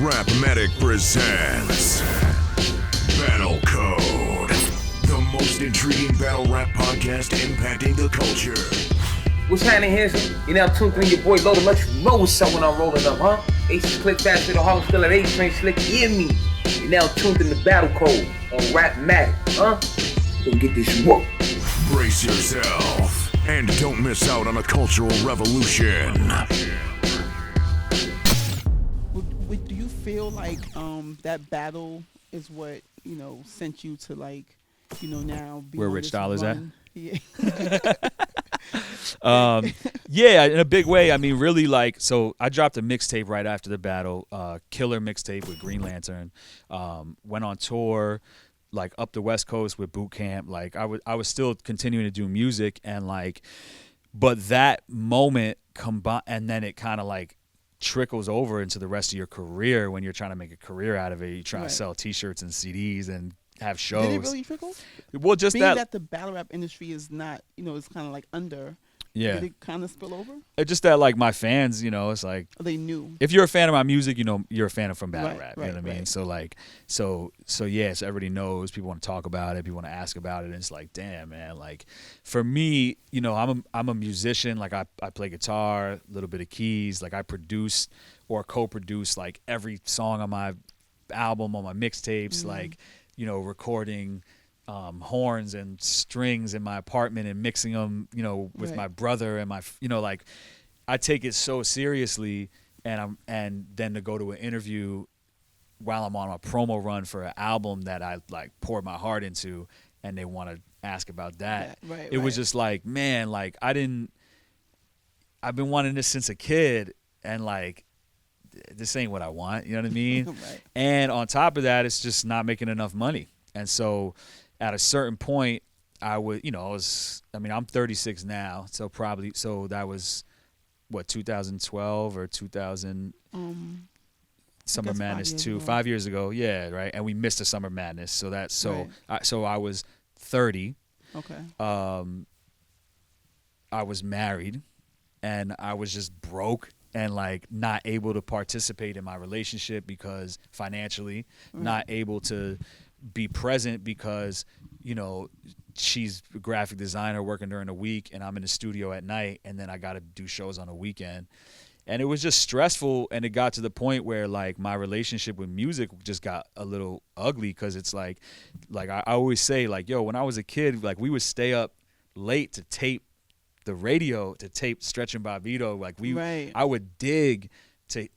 RapMatic presents Battle Code, the most intriguing battle rap podcast impacting the culture. What's happening, handsome? You now tuned in your boy Low to let you know what's up when I'm rolling up, huh? Ace click faster than Harlem still at A-Train slick, hear me. You now tuned in the Battle Code on RapMatic, huh? Go get this work. Brace yourself and don't miss out on a cultural revolution. Do you feel like that battle is what, sent you to now be where on Rich this Dollar's at? run? Yeah. Yeah, in a big way. I mean, really, so I dropped a mixtape right after the battle, killer mixtape with Green Lantern. Went on tour, up the West Coast with Boot Camp. I was still continuing to do music, and but that moment combined, and then it kind of trickles over into the rest of your career when you're trying to make a career out of it. You're trying to sell T-shirts and CDs and have shows. Did it really trickle? Well, just being that. that the battle rap industry is not, it's kind of under. Yeah. Did it kind of spill over? It's just that my fans, it's like They knew. if you're a fan of my music, you're a fan of from battle rap. You know what I mean? Right. So yeah, so everybody knows. People want to talk about it. People want to ask about it. And it's damn, man. For me, I'm a musician. I play guitar, a little bit of keys. I produce or co-produce every song on my album, on my mixtapes. Recording horns and strings in my apartment and mixing them, with my brother and my, I take it so seriously, and then to go to an interview while I'm on a promo run for an album that I poured my heart into, and they want to ask about that. It was just man, I've been wanting this since a kid, and this ain't what I want, you know what I mean? Right. And on top of that, it's just not making enough money. And so at a certain point, I would, I'm 36 now, so that was, 2012 or 2000, Summer Madness 2, 5 years ago, yeah, right? And we missed the Summer Madness, so I was 30. Okay. I was married, and I was just broke and not able to participate in my relationship because financially, not able to be present because, she's a graphic designer working during the week and I'm in the studio at night, and then I got to do shows on the weekend. And it was just stressful, and it got to the point where my relationship with music just got a little ugly, because it's I always say, yo, when I was a kid, we would stay up late to tape the radio, to tape Stretch and Bobbito. I would dig to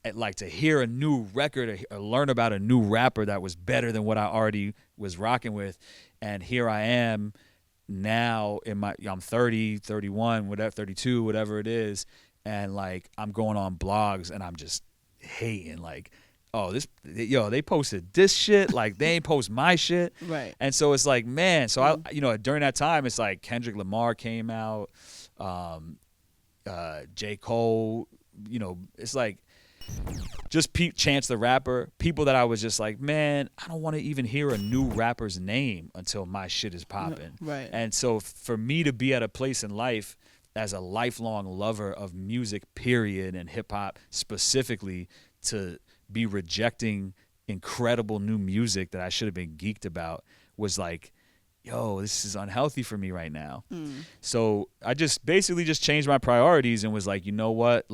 hear a new record or learn about a new rapper that was better than what I already was rocking with. And here I am now I'm 30, 31, whatever, 32, whatever it is. And I'm going on blogs and I'm just hating they posted this shit, they ain't post my shit. Right. And so it's man, so I, during that time, it's Kendrick Lamar came out, J. Cole, it's just Chance the Rapper, people that I was just man, I don't want to even hear a new rapper's name until my shit is popping. Right. And so for me to be at a place in life as a lifelong lover of music, period, and hip hop specifically, to be rejecting incredible new music that I should have been geeked about was yo, this is unhealthy for me right now. So I just basically just changed my priorities and was you know what?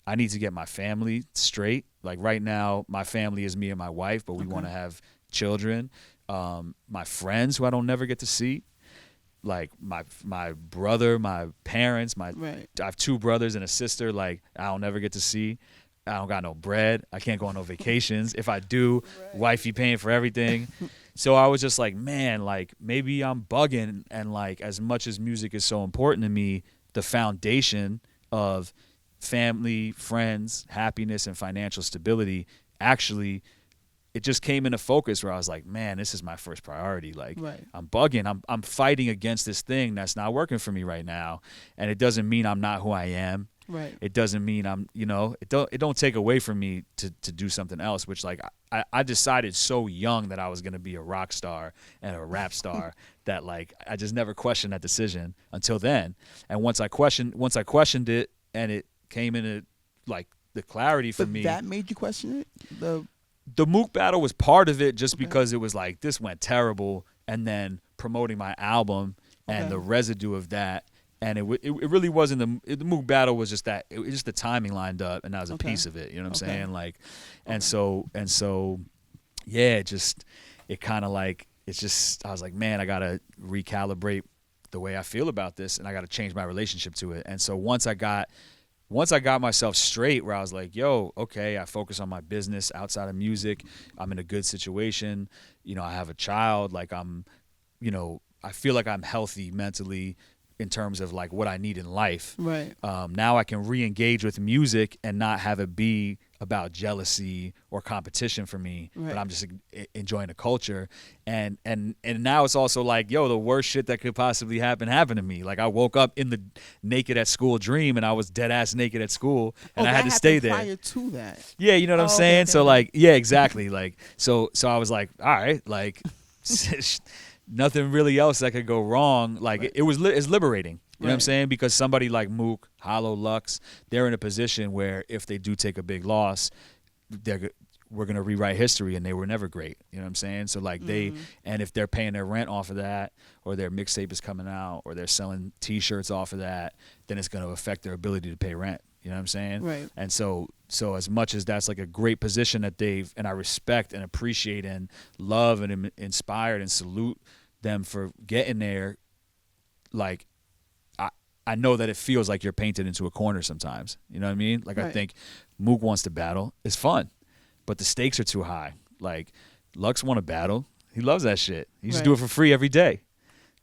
I need to get my family straight. Right now, my family is me and my wife, but we want to have children. My friends who I don't never get to see. My brother, my parents, I have two brothers and a sister, I don't never get to see. I don't got no bread. I can't go on no vacations. If I do, wifey paying for everything. So I was just man, maybe I'm bugging, and as much as music is so important to me, the foundation of family, friends, happiness, and financial stability, actually, it just came into focus where I was man, this is my first priority. I'm bugging. I'm fighting against this thing that's not working for me right now. And it doesn't mean I'm not who I am. Right. It doesn't mean I'm, it don't take away from me to do something else, which I decided so young that I was going to be a rock star and a rap star that I just never questioned that decision until then. And once I questioned it and it came into the clarity for But me. that made you question it. The Mook battle was part of it, just because it was like, this went terrible, and then promoting my album and the residue of that. And it really wasn't the Mook battle was just that, it was just the timing lined up, and that was a piece of it. You know what I'm saying? Like, and so yeah, it kind of like, it's just, I was like, man, I gotta recalibrate the way I feel about this, and I gotta change my relationship to it. And so once I got myself straight, where I was like, yo, okay, I focus on my business outside of music. I'm in a good situation. You know, I have a child. Like, I feel like I'm healthy mentally in terms of like what I need in life. Right. Now I can re-engage with music and not have it be about jealousy or competition for me, but I'm just enjoying the culture. And now it's also like, yo, the worst shit that could possibly happen happened to me. Like, I woke up in the naked at school dream, and I was dead ass naked at school, and I had to stay there. Prior to that. Yeah, you know what I'm saying? Okay. So like, yeah, exactly. Like, so I was like, all right, like, nothing really else that could go wrong. Like, it's liberating. You know what I'm saying? Because somebody like Mook, Hollow, Lux, they're in a position where if they do take a big loss, we're going to rewrite history, and they were never great. You know what I'm saying? So like and if they're paying their rent off of that, or their mixtape is coming out, or they're selling T-shirts off of that, then it's going to affect their ability to pay rent. You know what I'm saying? Right. And so as much as that's like a great position that and I respect and appreciate and love and am inspired and salute them for getting there, like, I know that it feels like you're painted into a corner sometimes. You know what I mean? Like, I think Mook wants to battle. It's fun, but the stakes are too high. Like, Lux want to battle. He loves that shit. He used to do it for free every day.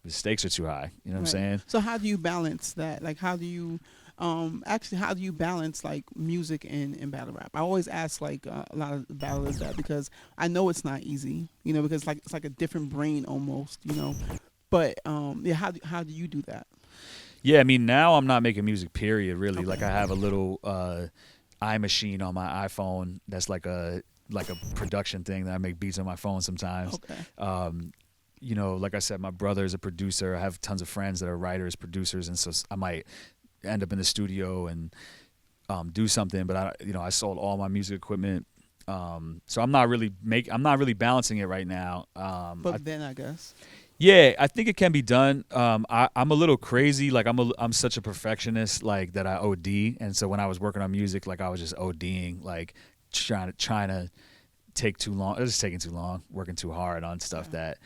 The stakes are too high. You know what I'm saying? So how do you balance that? Like, how do you how do you balance like music and battle rap? I always ask like a lot of battlers that, because I know it's not easy, you know, because it's like a different brain almost, you know. But how do you do that? Yeah, I mean, now I'm not making music, period, really. Okay. Like, I have a little iMachine on my iPhone that's like a production thing that I make beats on my phone sometimes. Okay. You know, like I said, my brother is a producer. I have tons of friends that are writers, producers, and so I might end up in the studio and do something. But I sold all my music equipment, so I'm not really balancing it right now. But then I guess. Yeah, I think it can be done. I'm a little crazy. Like, I'm such a perfectionist, like, that I OD. And so when I was working on music, like, I was just ODing, like, trying to take too long. It was just taking too long, working too hard on stuff that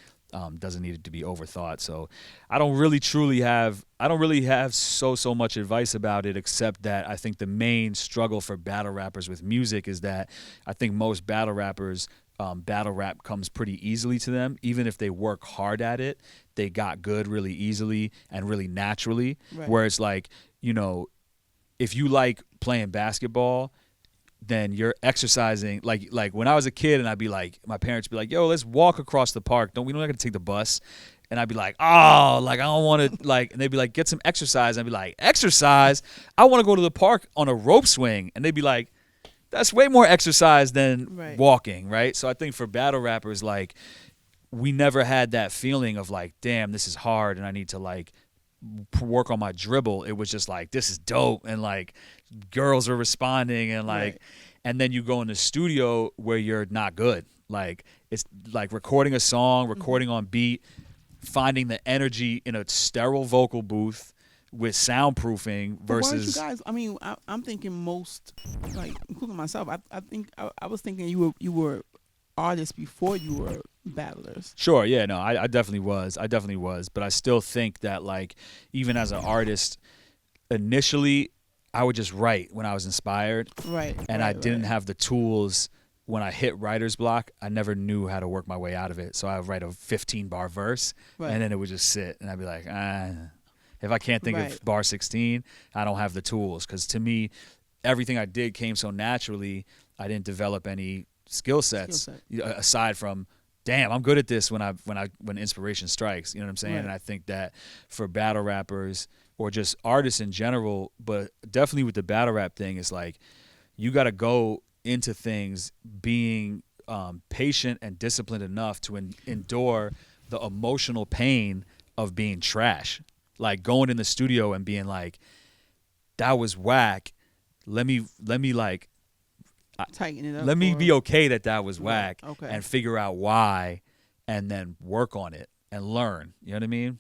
doesn't need to be overthought. So I don't really have so much advice about it, except that I think the main struggle for battle rappers with music is that I think most battle rappers, battle rap comes pretty easily to them. Even if they work hard at it, they got good really easily and really naturally. Right. Where it's like, you know, if you like playing basketball, then you're exercising. Like when I was a kid, and I'd be like, my parents would be like, yo, let's walk across the park. We don't have to take the bus. And I'd be like, oh, like, I don't want to, like, and they'd be like, get some exercise. And I'd be like, exercise? I want to go to the park on a rope swing. And they'd be like, that's way more exercise than walking, right? So I think for battle rappers, like, we never had that feeling of like, damn, this is hard and I need to like work on my dribble. It was just like, this is dope, and like girls are responding, and like, and then you go in the studio where you're not good. Like, it's like recording a song, recording on beat, finding the energy in a sterile vocal booth with soundproofing versus. You guys, I mean, I'm thinking most, like, including myself, I think I was thinking you were artists before you were battlers. Sure, yeah, no, I definitely was. But I still think that, like, even as an artist, initially I would just write when I was inspired. And I didn't have the tools. When I hit writer's block, I never knew how to work my way out of it. So I would write a 15-bar verse, and then it would just sit, and I'd be like, if I can't think of bar 16, I don't have the tools. Because to me, everything I did came so naturally, I didn't develop any skill sets aside from, damn, I'm good at this when inspiration strikes. You know what I'm saying? And I think that for battle rappers or just artists in general, but definitely with the battle rap thing, it's like you got to go into things being patient and disciplined enough to endure the emotional pain of being trash. Like going in the studio and being like, that was whack. Let me like tighten it up. let me or- be okay that was whack Okay. and figure out why and then work on it and learn. You know what I mean?